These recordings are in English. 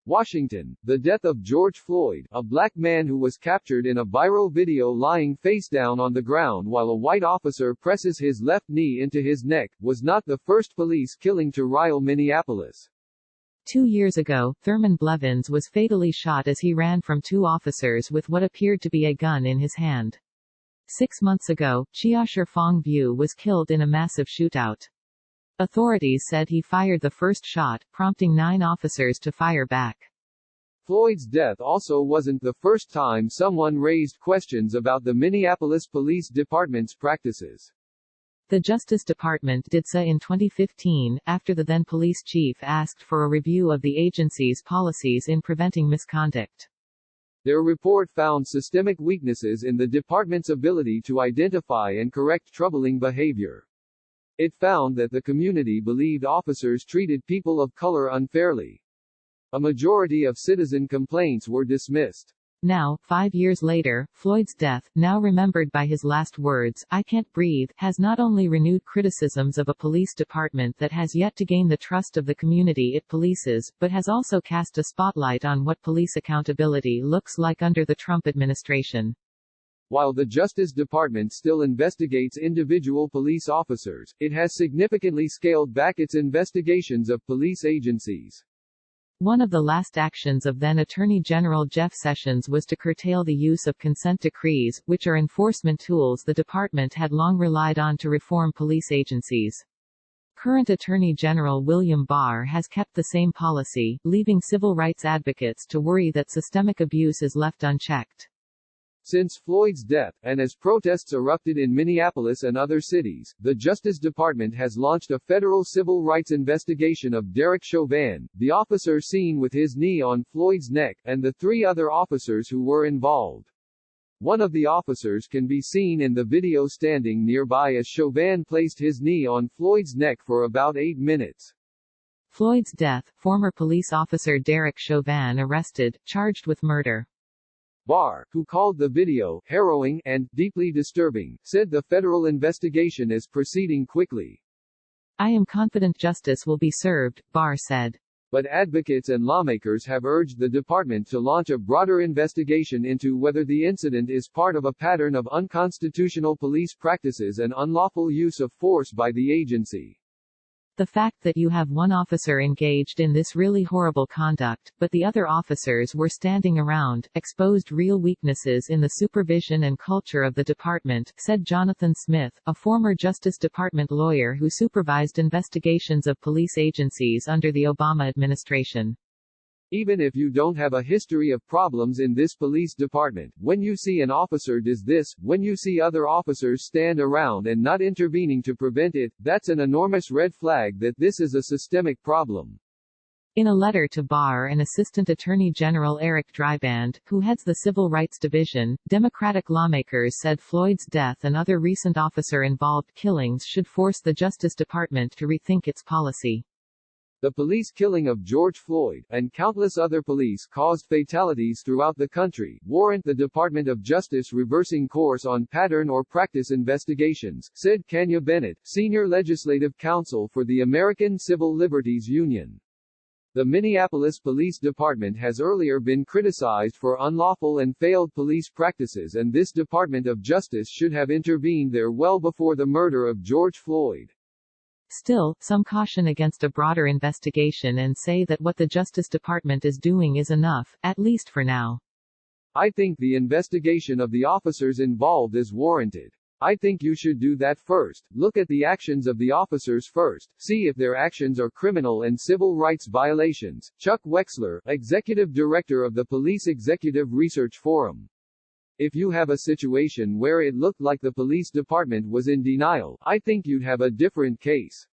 Washington, the death of George Floyd, a black man who was captured in a viral video lying face down on the ground while a white officer presses his left knee into his neck, was not the first police killing to rile Minneapolis. 2 years ago, Thurman Blevins was fatally shot as he ran from two officers with what appeared to be a gun in his hand. 6 months ago, Chiashir Fong View was killed in a massive shootout. Authorities said he fired the first shot, prompting 9 officers to fire back. Floyd's death also wasn't the first time someone raised questions about the Minneapolis Police Department's practices. The Justice Department did so in 2015, after the then police chief asked for a review of the agency's policies in preventing misconduct. Their report found systemic weaknesses in the department's ability to identify and correct troubling behavior. It found that the community believed officers treated people of color unfairly. A majority of citizen complaints were dismissed. Now, 5 years later, Floyd's death, now remembered by his last words, "I can't breathe," has not only renewed criticisms of a police department that has yet to gain the trust of the community it polices, but has also cast a spotlight on what police accountability looks like under the Trump administration. While the Justice Department still investigates individual police officers, it has significantly scaled back its investigations of police agencies. One of the last actions of then Attorney General Jeff Sessions was to curtail the use of consent decrees, which are enforcement tools the department had long relied on to reform police agencies. Current Attorney General William Barr has kept the same policy, leaving civil rights advocates to worry that systemic abuse is left unchecked. Since Floyd's death, and as protests erupted in Minneapolis and other cities, the Justice Department has launched a federal civil rights investigation of Derek Chauvin, the officer seen with his knee on Floyd's neck, and the 3 other officers who were involved. One of the officers can be seen in the video standing nearby as Chauvin placed his knee on Floyd's neck for about 8 minutes. Floyd's death, former police officer Derek Chauvin arrested, charged with murder. Barr, who called the video harrowing and deeply disturbing, said the federal investigation is proceeding quickly. "I am confident justice will be served," Barr said. But advocates and lawmakers have urged the department to launch a broader investigation into whether the incident is part of a pattern of unconstitutional police practices and unlawful use of force by the agency. The fact that you have one officer engaged in this really horrible conduct, but the other officers were standing around, exposed real weaknesses in the supervision and culture of the department, said Jonathan Smith, a former Justice Department lawyer who supervised investigations of police agencies under the Obama administration. Even if you don't have a history of problems in this police department, when you see an officer does this, when you see other officers stand around and not intervening to prevent it, that's an enormous red flag that this is a systemic problem. In a letter to Barr and Assistant Attorney General Eric Dryband, who heads the Civil Rights Division, Democratic lawmakers said Floyd's death and other recent officer-involved killings should force the Justice Department to rethink its policy. The police killing of George Floyd, and countless other police-caused fatalities throughout the country, warrant the Department of Justice reversing course on pattern or practice investigations, said Kenya Bennett, Senior Legislative Counsel for the American Civil Liberties Union. The Minneapolis Police Department has earlier been criticized for unlawful and failed police practices, and this Department of Justice should have intervened there well before the murder of George Floyd. Still, some caution against a broader investigation and say that what the Justice Department is doing is enough, at least for now. I think the investigation of the officers involved is warranted. I think you should do that first, look at the actions of the officers first, see if their actions are criminal and civil rights violations. Chuck Wexler, Executive Director of the Police Executive Research Forum. If you have a situation where it looked like the police department was in denial, I think you'd have a different case.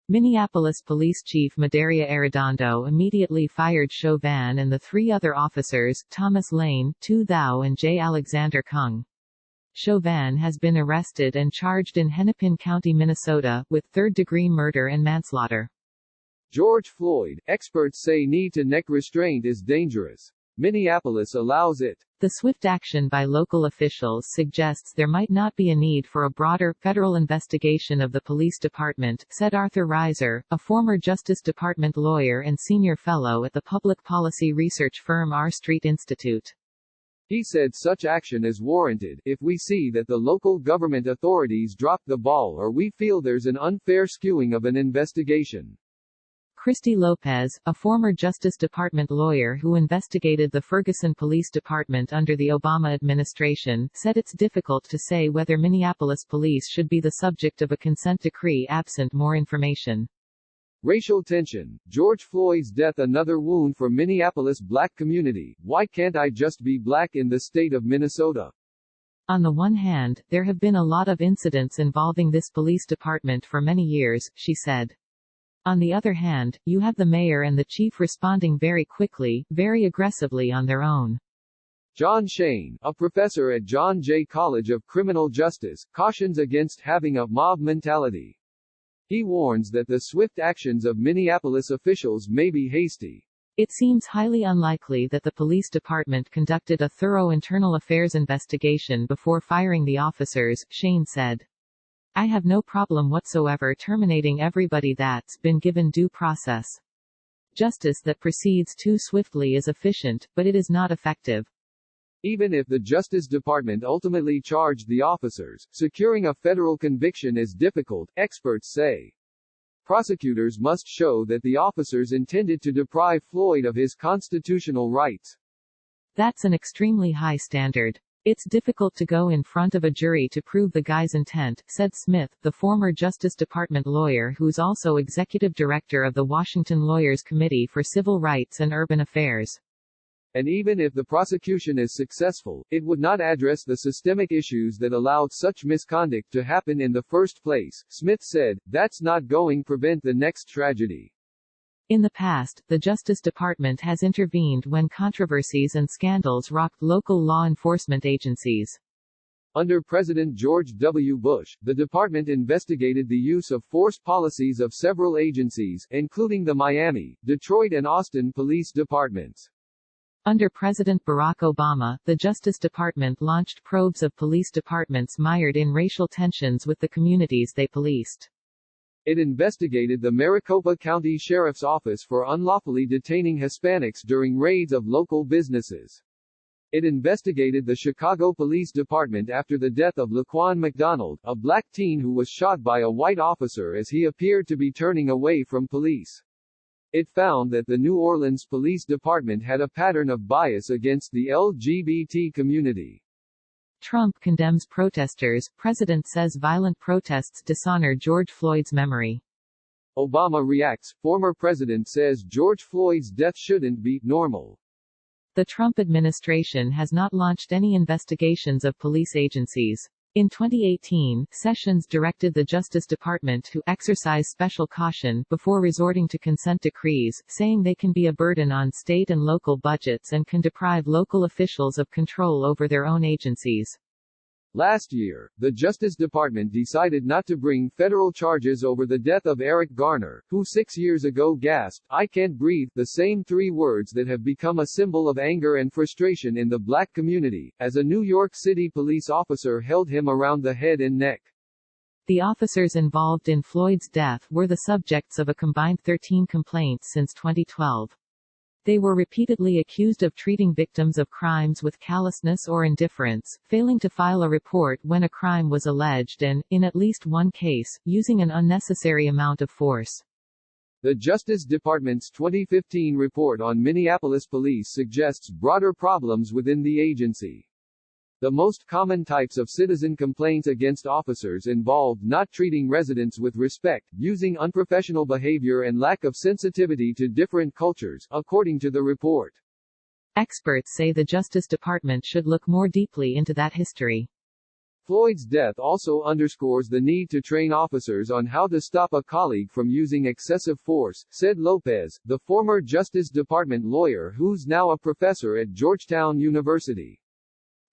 Minneapolis Police Chief Madaria Arredondo immediately fired Chauvin and the 3 other officers, Thomas Lane, Tu Thao and J. Alexander Kung. Chauvin has been arrested and charged in Hennepin County, Minnesota, with third-degree murder and manslaughter. George Floyd, experts say knee-to-neck restraint is dangerous. Minneapolis allows it. The swift action by local officials suggests there might not be a need for a broader, federal investigation of the police department, said Arthur Reiser, a former Justice Department lawyer and senior fellow at the public policy research firm R Street Institute. He said such action is warranted if we see that the local government authorities drop the ball or we feel there's an unfair skewing of an investigation. Christy Lopez, a former Justice Department lawyer who investigated the Ferguson Police Department under the Obama administration, said it's difficult to say whether Minneapolis police should be the subject of a consent decree absent more information. Racial tension. George Floyd's death another wound for Minneapolis black community. Why can't I just be black in the state of Minnesota? On the one hand, there have been a lot of incidents involving this police department for many years, she said. On the other hand, you have the mayor and the chief responding very quickly, very aggressively on their own. John Shane, a professor at John Jay College of Criminal Justice, cautions against having a mob mentality. He warns that the swift actions of Minneapolis officials may be hasty. It seems highly unlikely that the police department conducted a thorough internal affairs investigation before firing the officers, Shane said. I have no problem whatsoever terminating everybody that's been given due process. Justice that proceeds too swiftly is efficient, but it is not effective. Even if the Justice Department ultimately charged the officers, securing a federal conviction is difficult, experts say. Prosecutors must show that the officers intended to deprive Floyd of his constitutional rights. That's an extremely high standard. It's difficult to go in front of a jury to prove the guy's intent, said Smith, the former Justice Department lawyer who's also executive director of the Washington Lawyers Committee for Civil Rights and Urban Affairs. And even if the prosecution is successful, it would not address the systemic issues that allowed such misconduct to happen in the first place, Smith said. That's not going to prevent the next tragedy. In the past, the Justice Department has intervened when controversies and scandals rocked local law enforcement agencies. Under President George W. Bush, the department investigated the use of force policies of several agencies, including the Miami, Detroit and Austin police departments. Under President Barack Obama, the Justice Department launched probes of police departments mired in racial tensions with the communities they policed. It investigated the Maricopa County Sheriff's Office for unlawfully detaining Hispanics during raids of local businesses. It investigated the Chicago Police Department after the death of Laquan McDonald, a black teen who was shot by a white officer as he appeared to be turning away from police. It found that the New Orleans Police Department had a pattern of bias against the LGBT community. Trump condemns protesters. President says violent protests dishonor George Floyd's memory. Obama reacts. Former president says George Floyd's death shouldn't be normal. The Trump administration has not launched any investigations of police agencies. In 2018, Sessions directed the Justice Department to exercise special caution before resorting to consent decrees, saying they can be a burden on state and local budgets and can deprive local officials of control over their own agencies. Last year, the Justice Department decided not to bring federal charges over the death of Eric Garner, who 6 years ago gasped, "I can't breathe," the same 3 words that have become a symbol of anger and frustration in the black community, as a New York City police officer held him around the head and neck. The officers involved in Floyd's death were the subjects of a combined 13 complaints since 2012. They were repeatedly accused of treating victims of crimes with callousness or indifference, failing to file a report when a crime was alleged and, in at least one case, using an unnecessary amount of force. The Justice Department's 2015 report on Minneapolis police suggests broader problems within the agency. The most common types of citizen complaints against officers involved not treating residents with respect, using unprofessional behavior and lack of sensitivity to different cultures, according to the report. Experts say the Justice Department should look more deeply into that history. Floyd's death also underscores the need to train officers on how to stop a colleague from using excessive force, said Lopez, the former Justice Department lawyer who's now a professor at Georgetown University.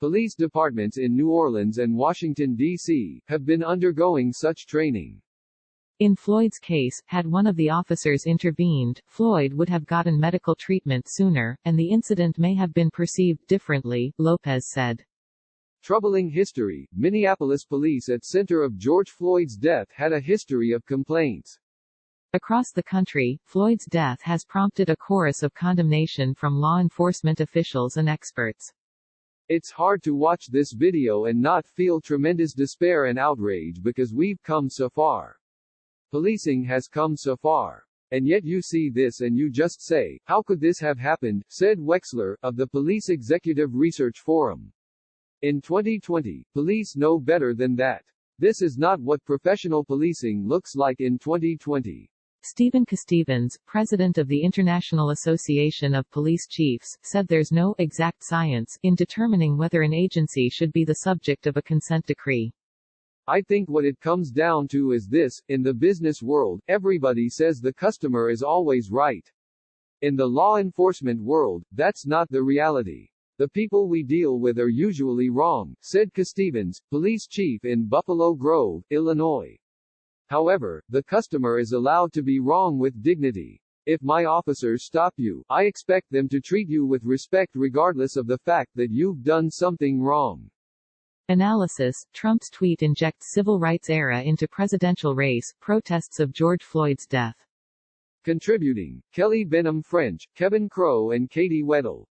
Police departments in New Orleans and Washington, D.C., have been undergoing such training. In Floyd's case, had one of the officers intervened, Floyd would have gotten medical treatment sooner, and the incident may have been perceived differently, Lopez said. Troubling history. Minneapolis police at center of George Floyd's death had a history of complaints. Across the country, Floyd's death has prompted a chorus of condemnation from law enforcement officials and experts. It's hard to watch this video and not feel tremendous despair and outrage because we've come so far. Policing has come so far. And yet you see this and you just say, how could this have happened, said Wexler, of the Police Executive Research Forum. In 2020, police know better than that. This is not what professional policing looks like in 2020. Stephen Stevens, president of the International Association of Police Chiefs, said there's no exact science in determining whether an agency should be the subject of a consent decree. I think what it comes down to is this: in the business world, everybody says the customer is always right. In the law enforcement world, that's not the reality. The people we deal with are usually wrong, said Stevens, police chief in Buffalo Grove, Illinois. However, the customer is allowed to be wrong with dignity. If my officers stop you, I expect them to treat you with respect regardless of the fact that you've done something wrong. Analysis: Trump's tweet injects civil rights era into presidential race, protests of George Floyd's death. Contributing: Kelly Benham French, Kevin Crow and Katie Weddle.